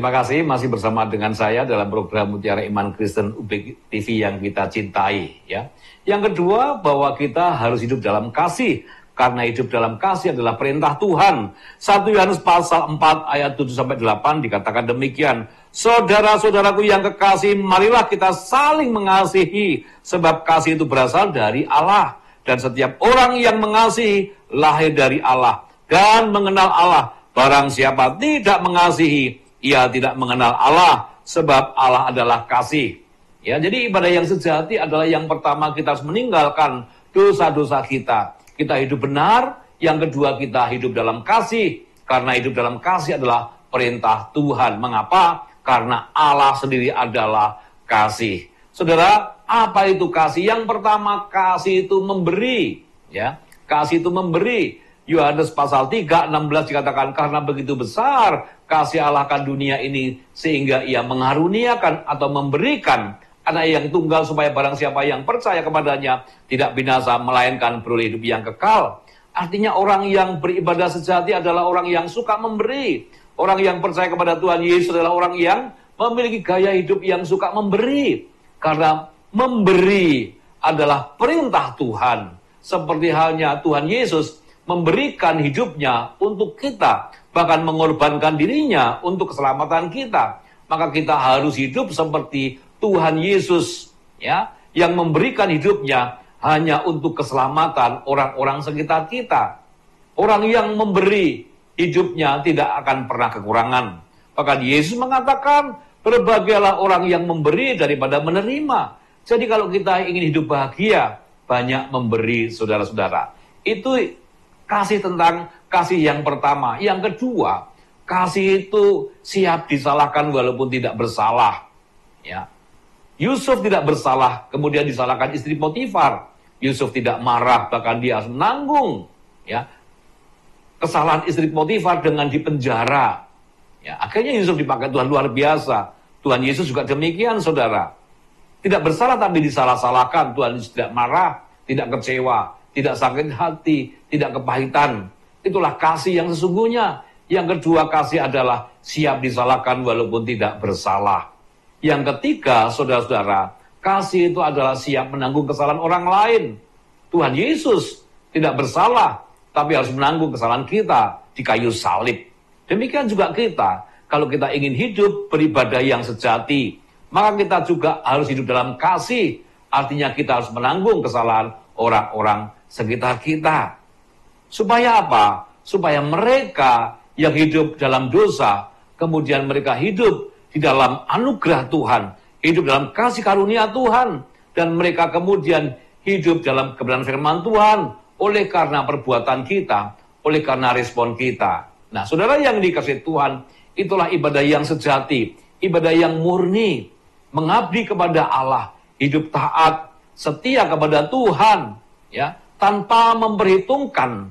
Terima kasih masih bersama dengan saya dalam program Mutiara Iman Kristen UB TV yang kita cintai. Ya. Yang kedua, bahwa kita harus hidup dalam kasih. Karena hidup dalam kasih adalah perintah Tuhan. 1 Yohanes pasal 4 ayat 7-8 dikatakan demikian. Saudara-saudaraku yang kekasih, marilah kita saling mengasihi. Sebab kasih itu berasal dari Allah. Dan setiap orang yang mengasihi lahir dari Allah dan mengenal Allah. Barang siapa tidak mengasihi, ia tidak mengenal Allah. Sebab Allah adalah kasih. Ya, jadi ibadah yang sejati adalah yang pertama kita harus meninggalkan dosa-dosa kita. Kita hidup benar, yang kedua kita hidup dalam kasih. Karena hidup dalam kasih adalah perintah Tuhan. Mengapa? Karena Allah sendiri adalah kasih. Saudara, apa itu kasih? Yang pertama, kasih itu memberi. Ya, kasih itu memberi. Yohanes pasal 3, 16 dikatakan, karena begitu besar kasih Allah akan dunia ini, sehingga ia mengaruniakan atau memberikan anak yang tunggal supaya barang siapa yang percaya kepadanya tidak binasa melainkan beroleh hidup yang kekal. Artinya orang yang beribadah sejati adalah orang yang suka memberi. Orang yang percaya kepada Tuhan Yesus adalah orang yang memiliki gaya hidup yang suka memberi. Karena memberi adalah perintah Tuhan. Seperti halnya Tuhan Yesus memberikan hidupnya untuk kita, bahkan mengorbankan dirinya untuk keselamatan kita. Maka kita harus hidup seperti Tuhan Yesus, ya, yang memberikan hidupnya hanya untuk keselamatan orang-orang sekitar kita. Orang yang memberi hidupnya tidak akan pernah kekurangan. Bahkan Yesus mengatakan, berbahagialah orang yang memberi daripada menerima. Jadi kalau kita ingin hidup bahagia, banyak memberi, saudara-saudara. Itu kasih, tentang kasih yang pertama. Yang kedua, kasih itu siap disalahkan walaupun tidak bersalah. Ya. Yusuf tidak bersalah, kemudian disalahkan istri Potifar. Yusuf tidak marah, bahkan dia harus menanggung, ya, kesalahan istri Potifar dengan dipenjara. Ya, akhirnya Yusuf dipakai Tuhan luar biasa. Tuhan Yesus juga demikian, saudara. Tidak bersalah tapi disalah-salahkan. Tuhan Yesus tidak marah, tidak kecewa, tidak sakit hati, tidak kepahitan. Itulah kasih yang sesungguhnya. Yang kedua, kasih adalah siap disalahkan walaupun tidak bersalah. Yang ketiga, saudara-saudara, kasih itu adalah siap menanggung kesalahan orang lain. Tuhan Yesus tidak bersalah, tapi harus menanggung kesalahan kita di kayu salib. Demikian juga kita, kalau kita ingin hidup beribadah yang sejati, maka kita juga harus hidup dalam kasih. Artinya kita harus menanggung kesalahan orang-orang sekitar kita. Supaya apa? Supaya mereka yang hidup dalam dosa, kemudian mereka hidup di dalam anugerah Tuhan, hidup dalam kasih karunia Tuhan, dan mereka kemudian hidup dalam kebenaran firman Tuhan, oleh karena perbuatan kita, oleh karena respon kita. Nah, saudara yang dikasihi Tuhan, itulah ibadah yang sejati, ibadah yang murni, mengabdi kepada Allah, hidup taat, setia kepada Tuhan, ya, tanpa memperhitungkan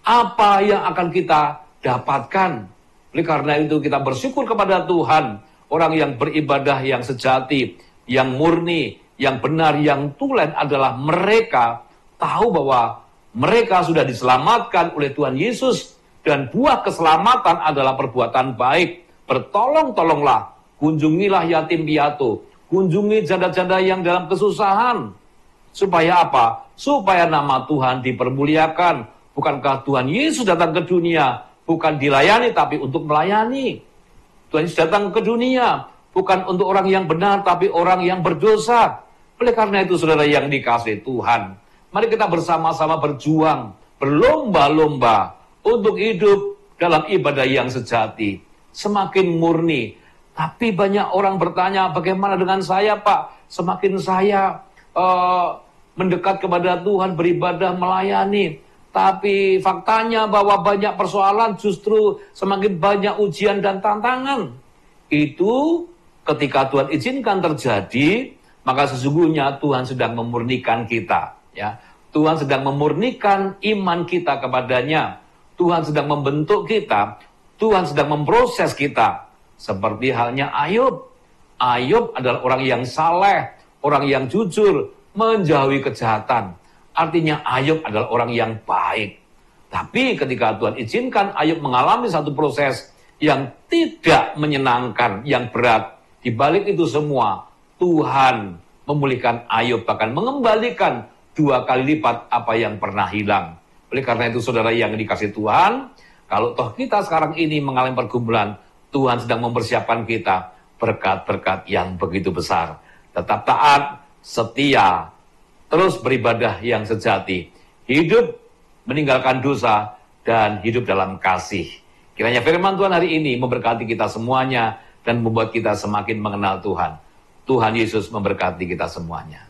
apa yang akan kita dapatkan. Oleh karena itu kita bersyukur kepada Tuhan. Orang yang beribadah yang sejati, yang murni, yang benar, yang tulen adalah mereka tahu bahwa mereka sudah diselamatkan oleh Tuhan Yesus. Dan buah keselamatan adalah perbuatan baik. Bertolong-tolonglah, kunjungilah yatim piatu, kunjungi janda-janda yang dalam kesusahan. Supaya apa? Supaya nama Tuhan dipermuliakan. Bukankah Tuhan Yesus datang ke dunia bukan dilayani tapi untuk melayani? Tuhan Yesus datang ke dunia bukan untuk orang yang benar tapi orang yang berdosa. Oleh karena itu, saudara yang dikasihi Tuhan, mari kita bersama-sama berjuang, berlomba-lomba untuk hidup dalam ibadah yang sejati, semakin murni. Tapi banyak orang bertanya, bagaimana dengan saya, Pak? Semakin saya mendekat kepada Tuhan, beribadah, melayani, tapi faktanya bahwa banyak persoalan, justru semakin banyak ujian dan tantangan. Itu ketika Tuhan izinkan terjadi, maka sesungguhnya Tuhan sedang memurnikan kita. Ya, Tuhan sedang memurnikan iman kita kepadanya. Tuhan sedang membentuk kita. Tuhan sedang memproses kita. Seperti halnya Ayub. Ayub adalah orang yang saleh, orang yang jujur, menjauhi kejahatan. Artinya Ayub adalah orang yang baik. Tapi ketika Tuhan izinkan Ayub mengalami satu proses yang tidak menyenangkan, yang berat. Di balik itu semua, Tuhan memulihkan Ayub, bahkan mengembalikan 2 kali lipat apa yang pernah hilang. Oleh karena itu, saudara yang dikasih Tuhan, kalau toh kita sekarang ini mengalami pergumulan, Tuhan sedang mempersiapkan kita berkat-berkat yang begitu besar. Tetap taat, setia, terus beribadah yang sejati, hidup meninggalkan dosa, dan hidup dalam kasih. Kiranya firman Tuhan hari ini memberkati kita semuanya dan membuat kita semakin mengenal Tuhan. Tuhan Yesus memberkati kita semuanya.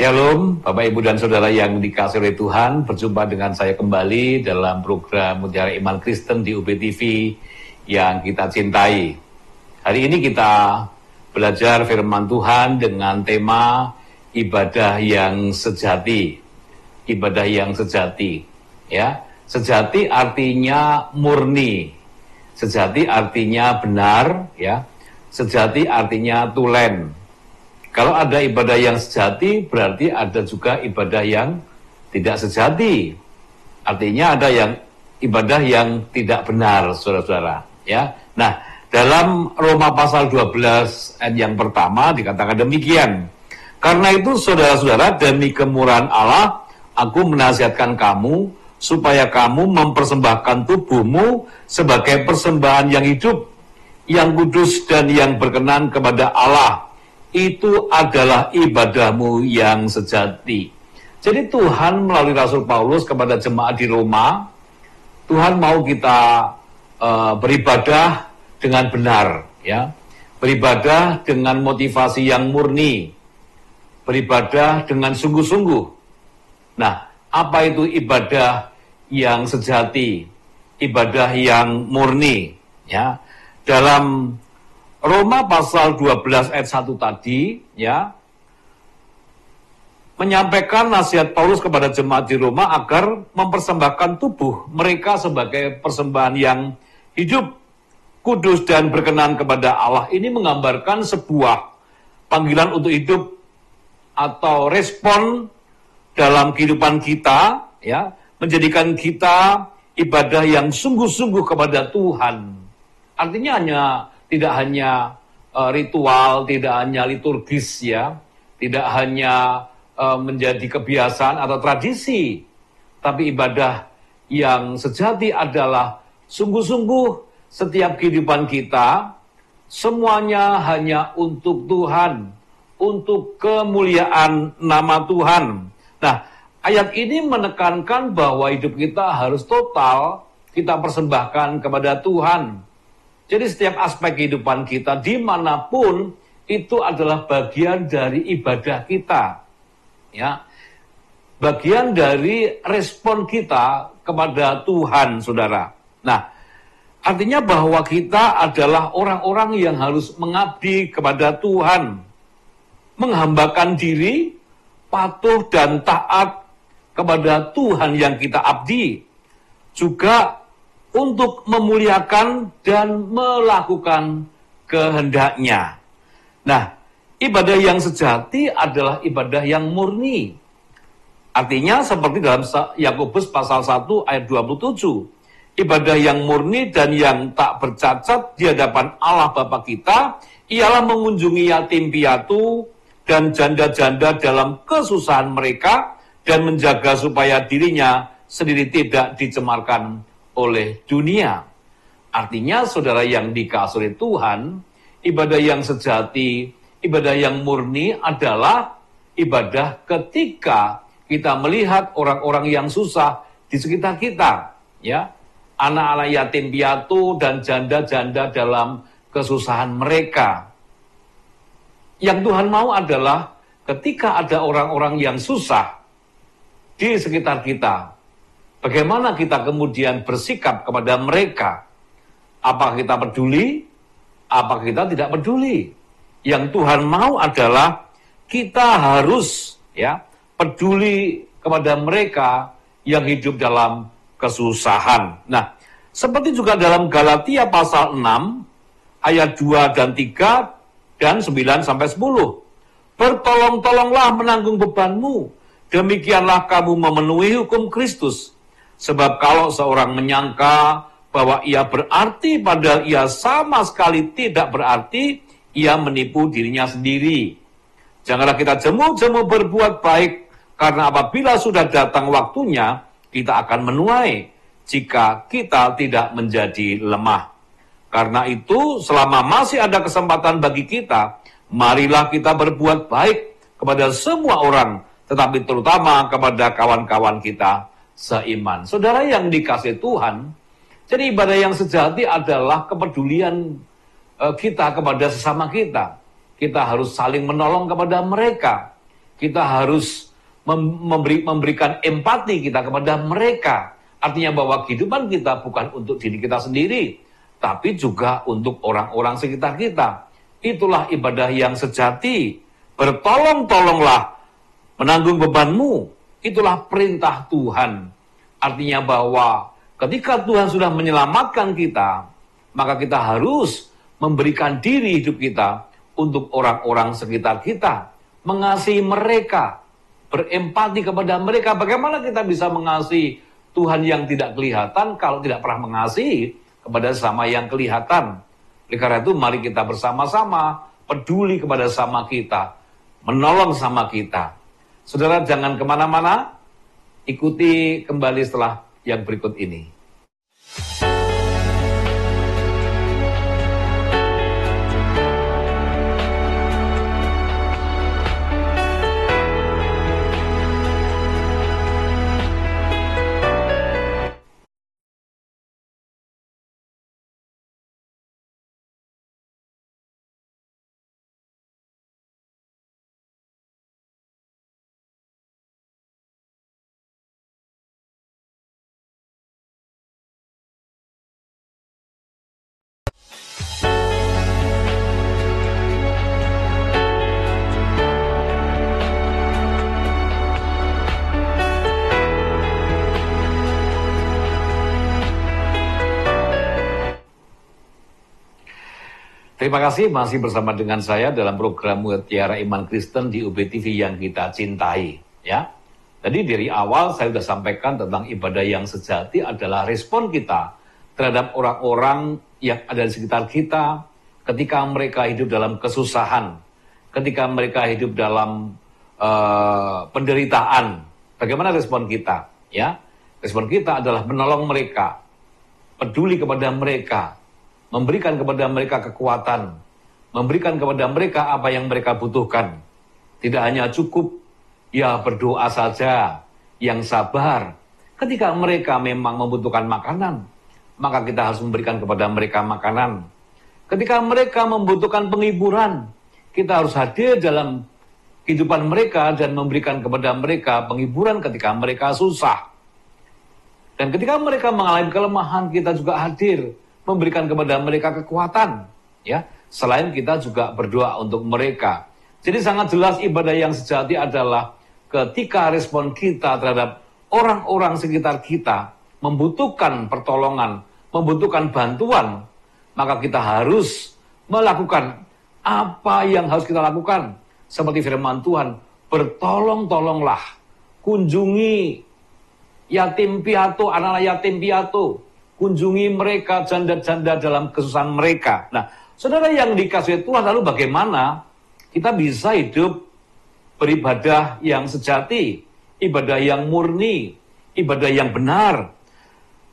Shalom, Bapak, Ibu, dan Saudara yang dikasihi oleh Tuhan. Berjumpa dengan saya kembali dalam program Mutiara Iman Kristen di UBTV yang kita cintai. Hari ini kita belajar firman Tuhan dengan tema ibadah yang sejati. Ibadah yang sejati. Ya, sejati artinya murni. Sejati artinya benar, ya. Sejati artinya tulen. Kalau ada ibadah yang sejati, berarti ada juga ibadah yang tidak sejati. Artinya ada yang ibadah yang tidak benar, saudara-saudara. Ya, nah, dalam Roma pasal 12 ayat yang pertama dikatakan demikian. Karena itu, saudara-saudara, demi kemurahan Allah, aku menasihatkan kamu supaya kamu mempersembahkan tubuhmu sebagai persembahan yang hidup, yang kudus dan yang berkenan kepada Allah. Itu adalah ibadahmu yang sejati. Jadi Tuhan melalui Rasul Paulus kepada jemaat di Roma, Tuhan mau kita beribadah dengan benar, ya, beribadah dengan motivasi yang murni, beribadah dengan sungguh-sungguh. Nah, apa itu ibadah yang sejati, ibadah yang murni? Ya, dalam Roma pasal 12 ayat 1 tadi, ya, menyampaikan nasihat Paulus kepada jemaat di Roma agar mempersembahkan tubuh mereka sebagai persembahan yang hidup, kudus dan berkenan kepada Allah. Ini menggambarkan sebuah panggilan untuk hidup atau respon dalam kehidupan kita, ya, menjadikan kita ibadah yang sungguh-sungguh kepada Tuhan. Artinya tidak hanya ritual, tidak hanya liturgis, ya, tidak hanya menjadi kebiasaan atau tradisi, tapi ibadah yang sejati adalah sungguh-sungguh setiap kehidupan kita, semuanya hanya untuk Tuhan, untuk kemuliaan nama Tuhan. Nah, ayat ini menekankan bahwa hidup kita harus total kita persembahkan kepada Tuhan. Jadi setiap aspek kehidupan kita dimanapun itu adalah bagian dari ibadah kita, ya, bagian dari respon kita kepada Tuhan, saudara. Nah, artinya bahwa kita adalah orang-orang yang harus mengabdi kepada Tuhan, menghambakan diri, patuh dan taat kepada Tuhan yang kita abdi, juga untuk memuliakan dan melakukan kehendaknya. Nah, ibadah yang sejati adalah ibadah yang murni. Artinya seperti dalam Yakobus pasal 1 ayat 27, ibadah yang murni dan yang tak bercacat di hadapan Allah Bapa kita ialah mengunjungi yatim piatu dan janda-janda dalam kesusahan mereka dan menjaga supaya dirinya sendiri tidak dicemarkan oleh dunia. Artinya saudara yang dikasihi oleh Tuhan, ibadah yang sejati, ibadah yang murni adalah ibadah ketika kita melihat orang-orang yang susah di sekitar kita, ya, anak-anak yatim piatu dan janda-janda dalam kesusahan mereka. Yang Tuhan mau adalah ketika ada orang-orang yang susah di sekitar kita, bagaimana kita kemudian bersikap kepada mereka? Apakah kita peduli? Apakah kita tidak peduli? Yang Tuhan mau adalah kita harus, ya, peduli kepada mereka yang hidup dalam kesusahan. Nah, seperti juga dalam Galatia pasal 6 ayat 2 dan 3 dan 9 sampai 10. Bertolong-tolonglah menanggung bebanmu, demikianlah kamu memenuhi hukum Kristus. Sebab kalau seorang menyangka bahwa ia berarti padahal ia sama sekali tidak berarti, ia menipu dirinya sendiri. Janganlah kita jemu-jemu berbuat baik, karena apabila sudah datang waktunya, kita akan menuai jika kita tidak menjadi lemah. Karena itu, selama masih ada kesempatan bagi kita, marilah kita berbuat baik kepada semua orang, tetapi terutama kepada kawan-kawan kita seiman. Saudara yang dikasihi Tuhan, jadi ibadah yang sejati adalah kepedulian kita kepada sesama kita. Kita harus saling menolong kepada mereka. Kita harus memberikan empati kita kepada mereka. Artinya bahwa kehidupan kita bukan untuk diri kita sendiri, tapi juga untuk orang-orang sekitar kita. Itulah ibadah yang sejati. Bertolong-tolonglah menanggung bebanmu. Itulah perintah Tuhan. Artinya bahwa ketika Tuhan sudah menyelamatkan kita, maka kita harus memberikan diri hidup kita untuk orang-orang sekitar kita. Mengasihi mereka, berempati kepada mereka. Bagaimana kita bisa mengasihi Tuhan yang tidak kelihatan kalau tidak pernah mengasihi kepada sesama yang kelihatan? Oleh karena itu mari kita bersama-sama peduli kepada sesama kita, menolong sama kita. Saudara jangan kemana-mana, ikuti kembali setelah yang berikut ini. Terima kasih masih bersama dengan saya dalam program Mutiara Iman Kristen di UBTV yang kita cintai. Ya, jadi dari awal saya sudah sampaikan tentang ibadah yang sejati adalah respon kita terhadap orang-orang yang ada di sekitar kita ketika mereka hidup dalam kesusahan, ketika mereka hidup dalam penderitaan. Bagaimana respon kita? Ya, respon kita adalah menolong mereka, peduli kepada mereka, memberikan kepada mereka kekuatan, memberikan kepada mereka apa yang mereka butuhkan. Tidak hanya cukup, ya berdoa saja, yang sabar. Ketika mereka memang membutuhkan makanan, maka kita harus memberikan kepada mereka makanan. Ketika mereka membutuhkan penghiburan, kita harus hadir dalam kehidupan mereka dan memberikan kepada mereka penghiburan ketika mereka susah. Dan ketika mereka mengalami kelemahan, kita juga hadir, memberikan kepada mereka kekuatan, ya. Selain kita juga berdoa untuk mereka. Jadi sangat jelas ibadah yang sejati adalah ketika respon kita terhadap orang-orang sekitar kita membutuhkan pertolongan, membutuhkan bantuan, maka kita harus melakukan apa yang harus kita lakukan. Seperti firman Tuhan, bertolong-tolonglah kunjungi yatim piatu, anak-anak yatim piatu, kunjungi mereka janda-janda dalam kesusahan mereka. Nah, saudara yang dikasihi Tuhan, lalu bagaimana kita bisa hidup beribadah yang sejati, ibadah yang murni, ibadah yang benar?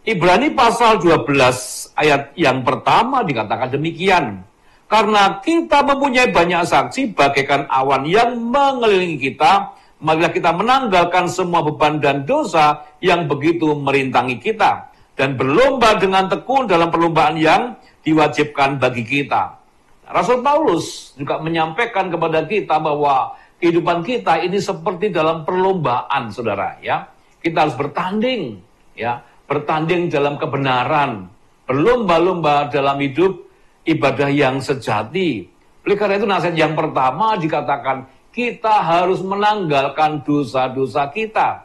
Ibrani pasal 12 ayat yang pertama dikatakan demikian. Karena kita mempunyai banyak saksi bagaikan awan yang mengelilingi kita, marilah kita menanggalkan semua beban dan dosa yang begitu merintangi kita, dan berlomba dengan tekun dalam perlombaan yang diwajibkan bagi kita. Rasul Paulus juga menyampaikan kepada kita bahwa kehidupan kita ini seperti dalam perlombaan, saudara, ya. Kita harus bertanding, ya, bertanding dalam kebenaran, berlomba-lomba dalam hidup ibadah yang sejati. Oleh karena itu nasihat yang pertama dikatakan kita harus menanggalkan dosa-dosa kita.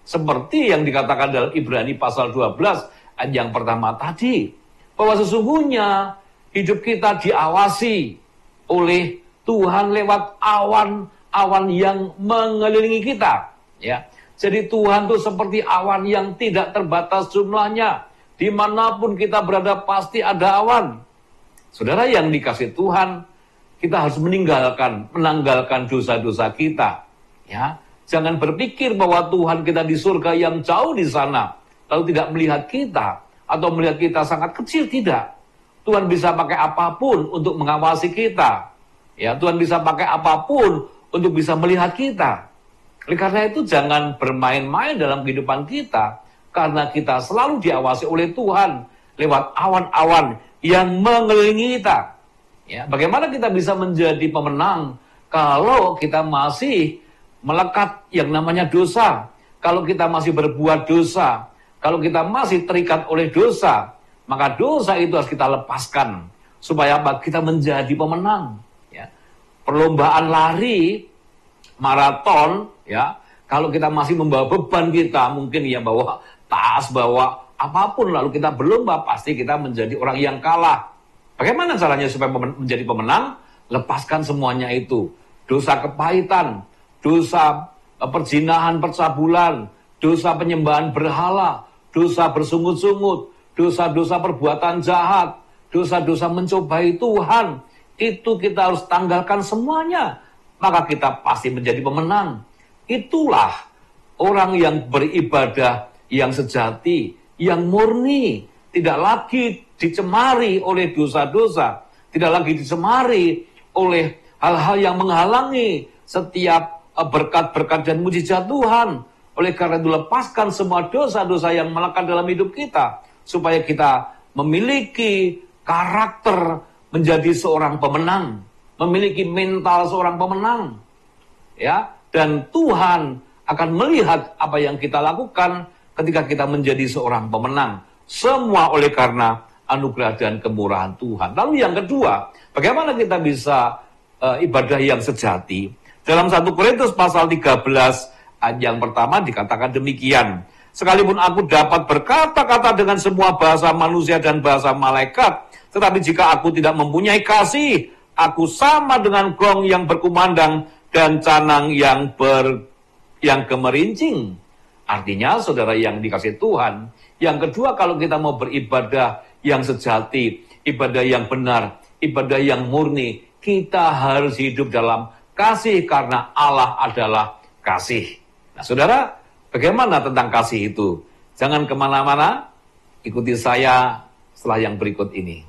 Seperti yang dikatakan dalam Ibrani pasal 12 ayat yang pertama tadi, bahwa sesungguhnya hidup kita diawasi oleh Tuhan lewat awan-awan yang mengelilingi kita, ya. Jadi Tuhan itu seperti awan yang tidak terbatas jumlahnya. Dimanapun kita berada pasti ada awan. Saudara yang dikasihi Tuhan, kita harus menanggalkan dosa-dosa kita, ya. Jangan berpikir bahwa Tuhan kita di surga yang jauh di sana, lalu tidak melihat kita, atau melihat kita sangat kecil, tidak. Tuhan bisa pakai apapun untuk mengawasi kita, ya. Tuhan bisa pakai apapun untuk bisa melihat kita. Oleh karena itu jangan bermain-main dalam kehidupan kita, karena kita selalu diawasi oleh Tuhan lewat awan-awan yang mengelilingi kita. Ya, bagaimana kita bisa menjadi pemenang kalau kita masih melekat yang namanya dosa, kalau kita masih berbuat dosa, kalau kita masih terikat oleh dosa, maka dosa itu harus kita lepaskan supaya apa? Kita menjadi pemenang. Ya. Perlombaan lari maraton, ya, kalau kita masih membawa beban kita, mungkin ya bawa tas, bawa apapun, lalu kita berlomba, pasti kita menjadi orang yang kalah. Bagaimana caranya supaya menjadi pemenang? Lepaskan semuanya itu. Dosa kepahitan, dosa perzinahan, percabulan, dosa penyembahan berhala, dosa bersungut-sungut, dosa-dosa perbuatan jahat, dosa-dosa mencobai Tuhan. Itu kita harus tanggalkan semuanya. Maka kita pasti menjadi pemenang. Itulah orang yang beribadah yang sejati, yang murni, tidak lagi dicemari oleh dosa-dosa, tidak lagi dicemari oleh hal-hal yang menghalangi setiap berkat-berkat dan mujizat Tuhan. Oleh karena itu lepaskan semua dosa-dosa yang melekat dalam hidup kita, supaya kita memiliki karakter menjadi seorang pemenang, memiliki mental seorang pemenang, ya. Dan Tuhan akan melihat apa yang kita lakukan ketika kita menjadi seorang pemenang. Semua oleh karena anugerah dan kemurahan Tuhan. Lalu yang kedua, bagaimana kita bisa ibadah yang sejati? Dalam 1 Korintus pasal 13 ayat yang pertama dikatakan demikian. Sekalipun aku dapat berkata-kata dengan semua bahasa manusia dan bahasa malaikat, tetapi jika aku tidak mempunyai kasih, aku sama dengan gong yang berkumandang dan canang yang gemerincing. Artinya, saudara yang dikasihi Tuhan, yang kedua, kalau kita mau beribadah yang sejati, ibadah yang benar, ibadah yang murni, kita harus hidup dalam kasih karena Allah adalah kasih. Nah, saudara, bagaimana tentang kasih itu? Jangan kemana-mana, ikuti saya setelah yang berikut ini.